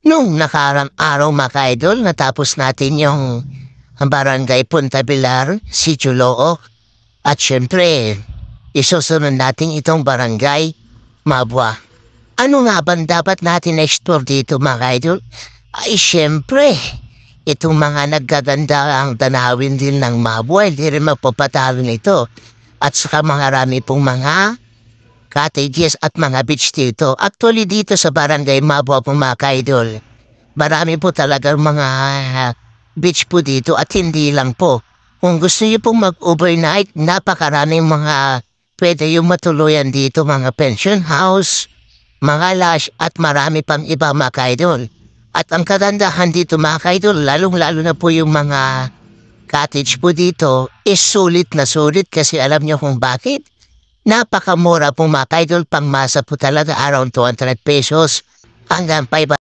Nung nakarang araw mga ka-idol, natapos natin yung barangay Punta Pilar, Sitio Loo. At syempre, isusunod natin itong barangay Mabwa. Ano nga ba dapat natin explore dito mga ka-idol? Ay syempre, itong mga naggaganda ang tanawin din ng Mabwa, hindi rin mapapatalo nito. At saka marami pong mga cottages at mga beach dito. Actually dito sa barangay Mabwa po mga ka-idol, marami po talagang mga beach po dito at hindi lang po. Kung gusto niyo pong mag-overnight, napakaraming mga pwede yung matuluyan dito, mga pension house, mga lodge at marami pang iba mga ka-idol. At ang kagandahan dito mga ka-idol, lalong-lalo na po yung mga cottage po dito, is sulit na sulit kasi alam niyo kung bakit? Napakamura po mga ka-idol, pangmasa po talaga around 200 pesos hanggang 500